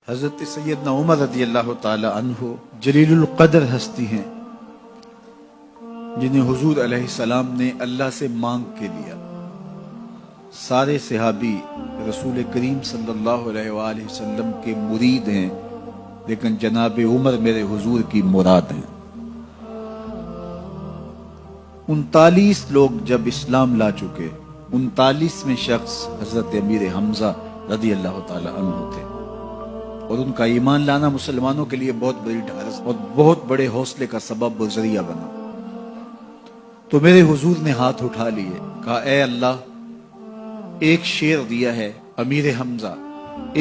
حضرت سیدنا عمر رضی اللہ تعالی عنہ جلیل القدر ہستی ہیں جنہیں حضور علیہ السلام نے اللہ سے مانگ کے لیا۔ سارے صحابی رسول کریم صلی اللہ علیہ وآلہ وسلم کے مرید ہیں، لیکن جناب عمر میرے حضور کی مراد ہیں۔ 39 لوگ جب اسلام لا چکے، 39ویں شخص حضرت امیر حمزہ رضی اللہ تعالی عنہ تھے، اور ان کا ایمان لانا مسلمانوں کے لیے بہت بڑی ڈھارس اور بہت بڑے حوصلے کا سبب و ذریعہ بنا۔ تو میرے حضور نے ہاتھ اٹھا لیے، کہا اے اللہ، ایک شیر دیا ہے امیر حمزہ،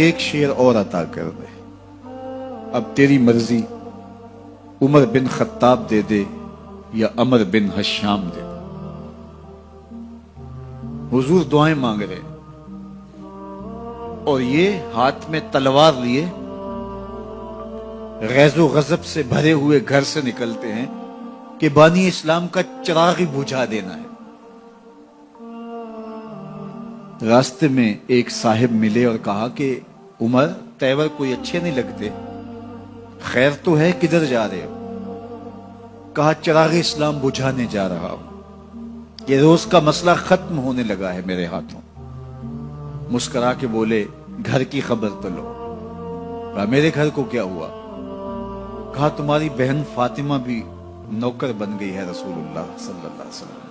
ایک شیر اور عطا کر دے، اب تیری مرضی، عمر بن خطاب دے دے یا عمر بن حشام دے دے۔ حضور دعائیں مانگ رہے اور یہ ہاتھ میں تلوار لیے غیظ و غضب سے بھرے ہوئے گھر سے نکلتے ہیں کہ بانی اسلام کا چراغ ہی بجھا دینا ہے۔ راستے میں ایک صاحب ملے اور کہا کہ عمر، تیور کوئی اچھے نہیں لگتے، خیر تو ہے، کدھر جا رہے ہو؟ کہا چراغ اسلام بجھانے جا رہا ہوں، یہ روز کا مسئلہ ختم ہونے لگا ہے میرے ہاتھوں۔ مسکرا کے بولے گھر کی خبر تو لو۔ کہا میرے گھر کو کیا ہوا؟ کہا تمہاری بہن فاطمہ بھی نوکر بن گئی ہے رسول اللہ صلی اللہ علیہ وسلم۔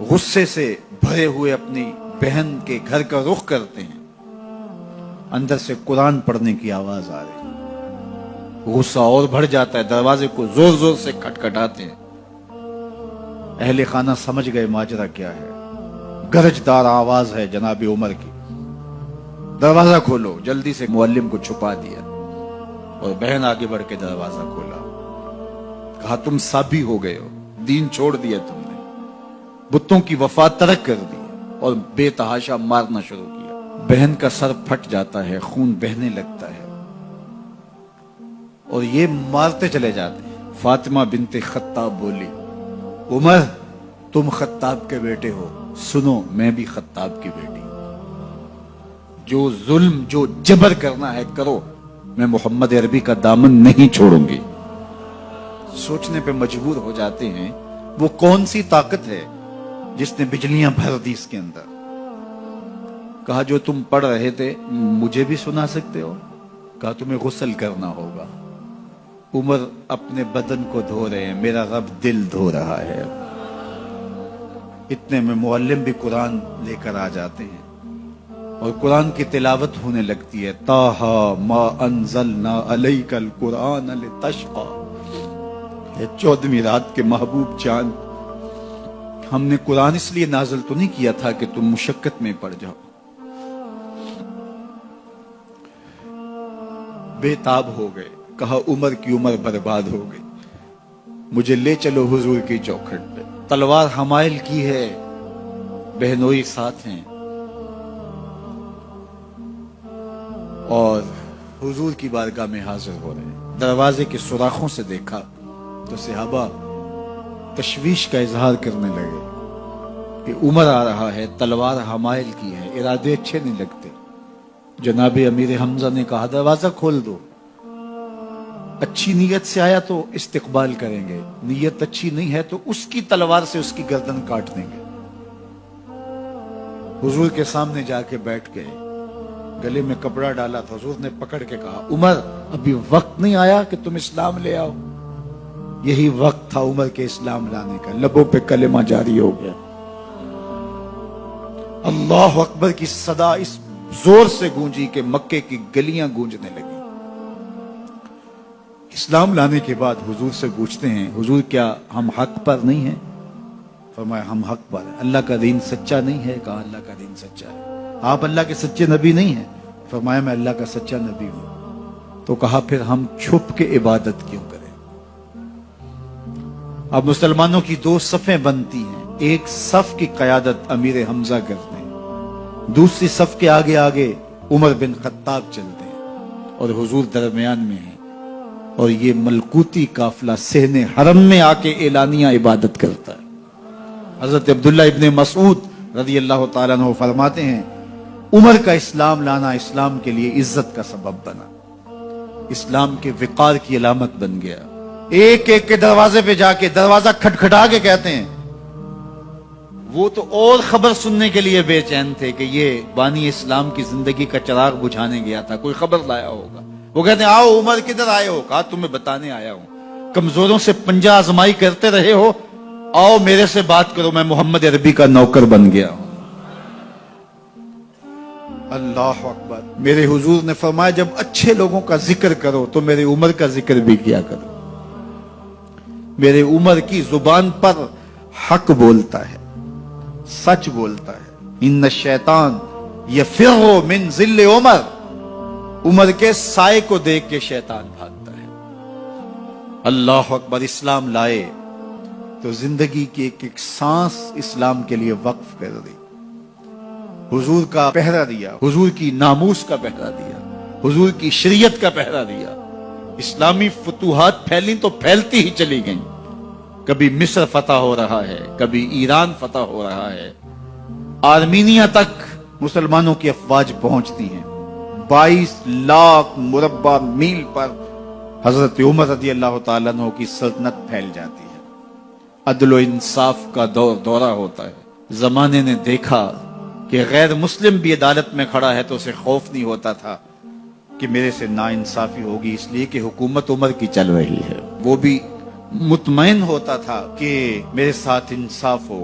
غصے سے بھرے ہوئے اپنی بہن کے گھر کا رخ کرتے ہیں، اندر سے قرآن پڑھنے کی آواز آ رہی، غصہ اور بڑھ جاتا ہے، دروازے کو زور زور سے کھٹکھٹاتے ہیں۔ اہل خانہ سمجھ گئے ماجرا کیا ہے، گرجدار آواز ہے جناب عمر کی، دروازہ کھولو۔ جلدی سے معلم کو چھپا دیا اور بہن آگے بڑھ کے دروازہ کھولا۔ کہا تم سابی ہو گئے ہو، دین چھوڑ دیا تم نے، بتوں کی وفا ترک کر دی اور بے تحاشا مارنا شروع کیا۔ بہن کا سر پھٹ جاتا ہے، خون بہنے لگتا ہے اور یہ مارتے چلے جاتے ہیں۔ فاطمہ بنت خطاب بولی عمر، تم خطاب کے بیٹے ہو، سنو میں بھی خطاب کی بیٹی، جو ظلم جو جبر کرنا ہے کرو، میں محمد عربی کا دامن نہیں چھوڑوں گی۔ سوچنے پہ مجبور ہو جاتے ہیں وہ کون سی طاقت ہے جس نے بجلیاں بھر دی اس کے اندر۔ کہا جو تم پڑھ رہے تھے مجھے بھی سنا سکتے ہو؟ کہا تمہیں غسل کرنا ہوگا۔ عمر اپنے بدن کو دھو رہے ہیں، میرا رب دل دھو رہا ہے۔ اتنے میں معلم بھی قرآن لے کر آ جاتے ہیں اور قرآن کی تلاوت ہونے لگتی ہے۔ طٰہٰ ما انزلنا علیک القرآن لتشقیٰ، 14ویں رات کے محبوب جان، ہم نے قرآن اس لیے نازل تو نہیں کیا تھا کہ تم مشقت میں پڑ جاؤ۔ بے تاب ہو گئے، کہا عمر کی عمر برباد ہو گئی، مجھے لے چلو حضور کی چوکھٹ پہ۔ تلوار حمائل کی ہے، بہنوئی ساتھ ہیں، اور حضور کی بارگاہ میں حاضر ہو رہے ہیں۔ دروازے کے سوراخوں سے دیکھا تو صحابہ تشویش کا اظہار کرنے لگے کہ عمر آ رہا ہے، تلوار حمائل کی ہے، ارادے اچھے نہیں لگتے۔ جناب امیر حمزہ نے کہا دروازہ کھول دو، اچھی نیت سے آیا تو استقبال کریں گے، نیت اچھی نہیں ہے تو اس کی تلوار سے اس کی گردن کاٹ دیں گے۔ حضور کے سامنے جا کے بیٹھ گئے، گلے میں کپڑا ڈالا تھا، حضور نے پکڑ کے کہا عمر ابھی وقت نہیں آیا کہ تم اسلام لے آؤ؟ یہی وقت تھا عمر کے اسلام لانے کا، لبوں پہ کلمہ جاری ہو گیا۔ اللہ اکبر کی صدا اس زور سے گونجی کہ مکے کی گلیاں گونجنے لگی۔ اسلام لانے کے بعد حضور سے پوچھتے ہیں حضور کیا ہم حق پر نہیں ہیں؟ فرمایا ہم حق پر ہیں۔ اللہ کا دین سچا نہیں ہے؟ کہا اللہ کا دین سچا ہے۔ آپ اللہ کے سچے نبی نہیں ہیں؟ فرمایا میں اللہ کا سچا نبی ہوں۔ تو کہا پھر ہم چھپ کے عبادت کیوں کریں؟ اب مسلمانوں کی 2 صفیں بنتی ہیں، ایک صف کی قیادت امیر حمزہ کرتے ہیں، دوسری صف کے آگے آگے عمر بن خطاب چلتے ہیں اور حضور درمیان میں ہیں، اور یہ ملکوتی قافلہ صحن حرم میں آ کے اعلانیہ عبادت کرتا ہے۔ حضرت عبداللہ ابن مسعود رضی اللہ تعالیٰ عنہ فرماتے ہیں عمر کا اسلام لانا اسلام کے لیے عزت کا سبب بنا، اسلام کے وقار کی علامت بن گیا۔ ایک ایک کے دروازے پہ جا کے دروازہ کھٹکھٹا کے کہتے ہیں، وہ تو اور خبر سننے کے لیے بے چین تھے کہ یہ بانی اسلام کی زندگی کا چراغ بجھانے گیا تھا، کوئی خبر لایا ہوگا۔ وہ کہتے ہیں آؤ عمر کدھر آئے ہو؟ کہا تمہیں بتانے آیا ہوں، کمزوروں سے پنجہ آزمائی کرتے رہے ہو، آؤ میرے سے بات کرو، میں محمد عربی کا نوکر بن گیا ہوں۔ اللہ اکبر۔ میرے حضور نے فرمایا جب اچھے لوگوں کا ذکر کرو تو میرے عمر کا ذکر بھی کیا کرو۔ میرے عمر کی زبان پر حق بولتا ہے، سچ بولتا ہے۔ ان الشیطان یفر من ظل عمر، عمر کے سائے کو دیکھ کے شیطان بھاگتا ہے۔ اللہ اکبر۔ اسلام لائے تو زندگی کی ایک ایک سانس اسلام کے لیے وقف کر دی، حضور کا پہرا دیا، حضور کی ناموس کا پہرا دیا، حضور کی شریعت کا پہرا دیا۔ اسلامی فتوحات پھیلیں تو پھیلتی ہی چلی گئیں، کبھی مصر فتح ہو رہا ہے، کبھی ایران فتح ہو رہا ہے، آرمینیا تک مسلمانوں کی افواج پہنچتی ہیں۔ 22 لاکھ مربع میل پر حضرت عمر رضی اللہ تعالیٰ عنہ کی سلطنت پھیل جاتی ہے۔ عدل و انصاف کا دورہ ہوتا ہے۔ زمانے نے دیکھا کہ غیر مسلم بھی عدالت میں کھڑا ہے تو اسے خوف نہیں ہوتا تھا کہ میرے سے ناانصافی ہوگی، اس لیے کہ حکومت عمر کی چل رہی ہے۔ وہ بھی مطمئن ہوتا تھا کہ میرے ساتھ انصاف ہوگا۔